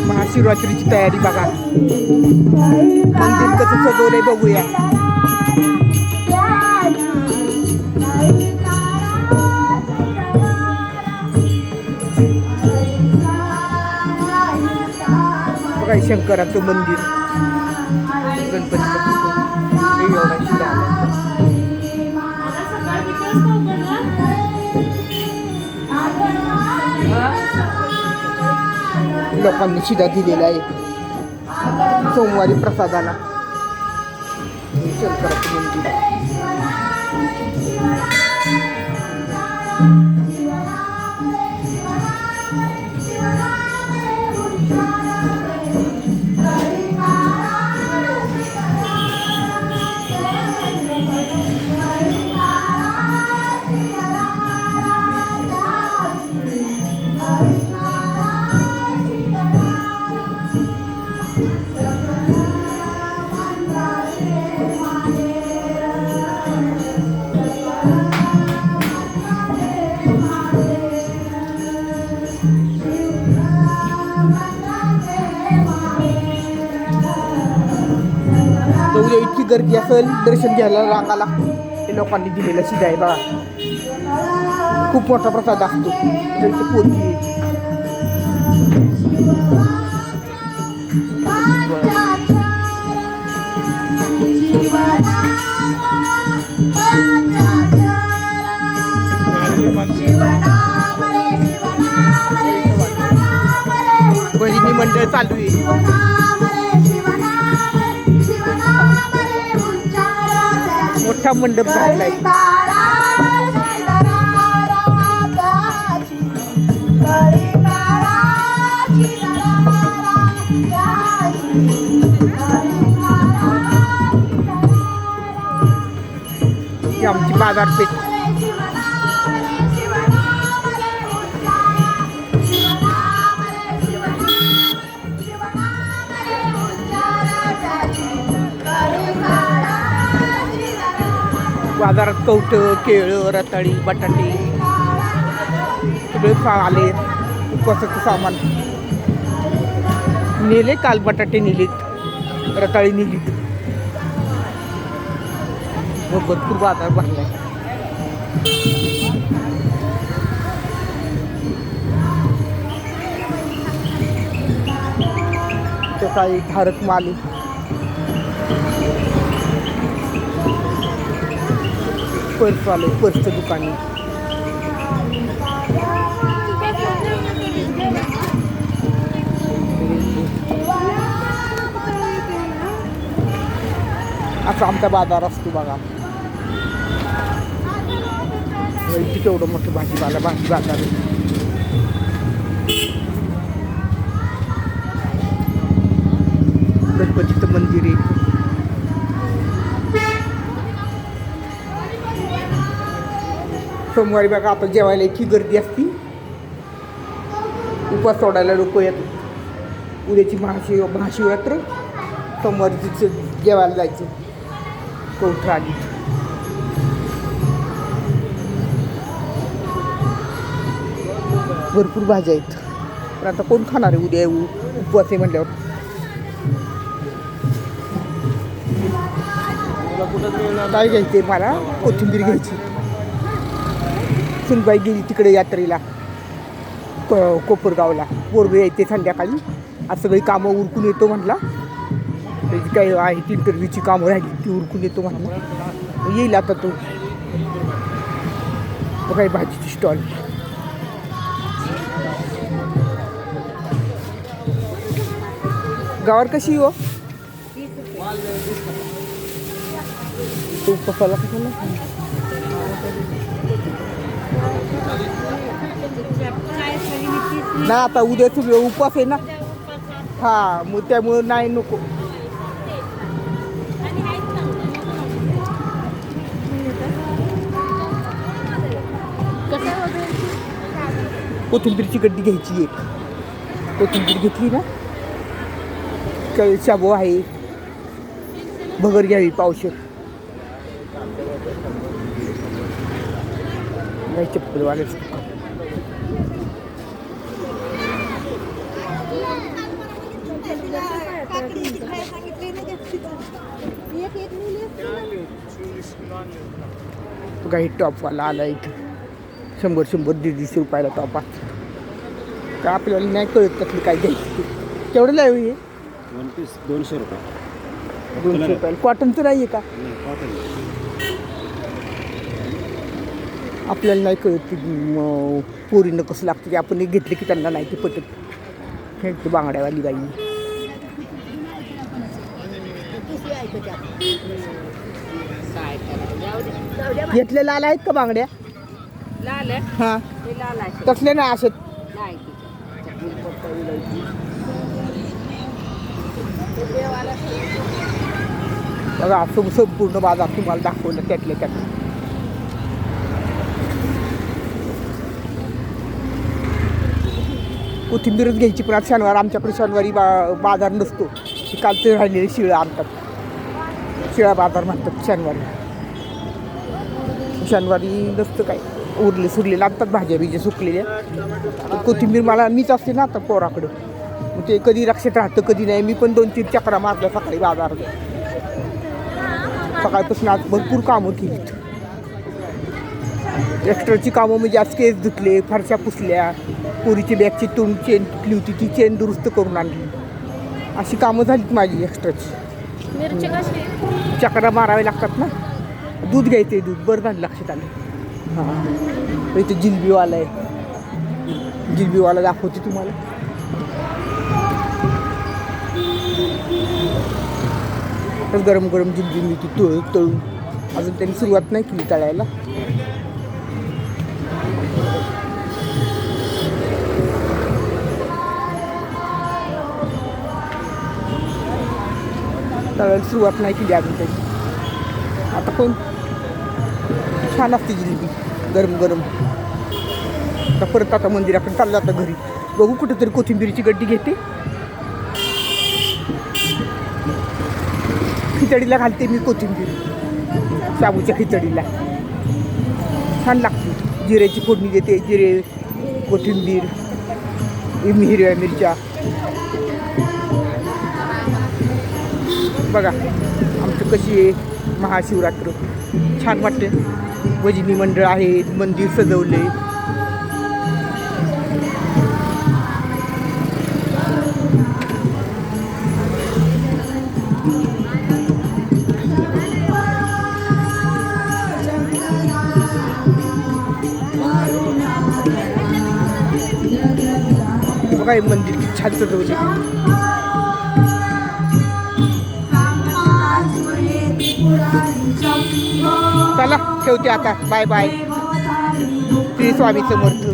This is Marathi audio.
महाशिवरात्रीची तयारी बघा. मंदिर कसं सजवलंय बघूया. बघा शंकराचं मंदिर, गणपतीचं लोकांनी शिदा दिलेला आहे सोमवारी प्रसादाला. शंकराचं मंदिर उद्या इतकी गर्दी असेल दर्शन घ्यायला रांगाला. हे लोकांनी दिलेला शिदा आहे बघा. खूप मोठा प्रसाद असतो. पोती भजनी मंडळ चालू आहे. मोठा मंडप घातलाय. ही आमची बाजारपेठ. बाजारात कवठ, केळं, रताळी, बटाटे सगळे आले. उपवासाचं सामान नेले. काल बटाटे नेलेत, रताळी नेलीत. भरपूर बाजार भरलाय. तो काही धारक माल पर्स आले. पर्सचं दुकान आहे. असा आमचा बाजार असतो बघा. तेवढं मोठं भाजीपाला बाजार आहे. गणपतीचं मंदिर आहे. सोमवारी बघा आता जेवायला इतकी गर्दी असती. उपवास सोडायला लोक येतात. उद्याची महाशिवरात्र, सोमवारी जेवायला जायचं कवठा आली. भरपूर भाज्या आहेत. पण आता कोण खाणार आहे उद्या उपवास आहे म्हटल्यावर. काय घ्यायचे मला? कोथिंबीर घ्यायची. सुनबाई गेली तिकडे यात्रेला कोपरगावला. बोरबे येते संध्याकाळी. आज सगळी कामं उरकून येतो म्हटला. त्याची काही आहेत इंटरव्ह्यूची कामं राहिली ती उरकून येतो म्हटला. येईल आता तो. काही भाजीची स्टॉल. गावावर कशी हो? तो उपवासाला कशाला? ना आता उद्या तुझे उपवास आहे ना. हा मग त्यामुळं नाही नको. कोथिंबीरची गड्डी घ्यायची एक. कोथिंबीर घेतली ना. काही शाबू आहे. भगर घ्यावी पावशेर. बघा चप्पलवालेच बघा हे टॉपवाला आला इथं 100-100-150 रुपयाला टॉप असतो का आपल्याला नाही कळत त्यातली काय घ्यायची तेवढं लाव हे 1 पीस 200 रुपये 200 रुपयाला कॉटनचं नाही आहे का आपल्याला नाही कळत की पोरीनं कसं लागतं की आपण एक घेतलं की त्यांना नाही ते पटत हे बांगड्यावाली बाई घेतले लाल आहेत का बांगड्या लाल आहे हां हे लाल आहे तसले नाही असत नाही बघा असं संपूर्ण बाजार तुम्हाला दाखवलं त्यातल्या त्यात कोथिंबीरच घ्यायची पण आज शनिवार आमच्याकडे शनिवारी बाजार नसतो कालचे राहिलेले शिळं आणतात शिळा बाजार म्हणतात शनिवारी नसतं काय सुरलेलं आणतात भाज्या बिज्या सुकलेल्या कोथिंबीर मला मीच असते ना आता पोराकडं मग ते कधी लक्षात राहतं कधी नाही मी पण 2-3 चक्रा मारल्या सकाळी बाजार सकाळपासून आज भरपूर कामं केलीत एक्स्ट्राची कामं म्हणजे आज केस धुतले फरशा पुसल्या पोरीची बॅगची चेन तुटली होती ती चेन दुरुस्त करून आणली अशी कामं झालीत माझी एक्स्ट्राची मिरची कशी चक्रा मारावे लागतात ना दूध घ्यायचं आहे दूध बरं झालं लक्षात आलं हां इथे जिलबीवाला आहे जिलबीवाला दाखवते तुम्हाला तर गरम गरम जिलबी मी ती तळून अजून त्यांनी सुरुवात नाही केली तळायला तळायला सुरुवात नाही केली अजून त्यांनी आता कोण छान असते जिलेबी गरम गरम आता परत आता मंदिराकडे चाललं आता घरी बघू कुठेतरी कोथिंबीरची गड्डी घेते खिचडीला घालते मी कोथिंबीर शाबूच्या खिचडीला छान लागते जिऱ्याची फोडणी देते जिरे कोथिंबीर हिरव्या मिरच्या बघा आमचं कशी आहे महाशिवरात्र छान वाटते भजनी मंडळ आहे मंदिर सजवले बघा हे मंदिर किती छान सजवले चला ठेवते आता बाय बाय श्री स्वामी समर्थ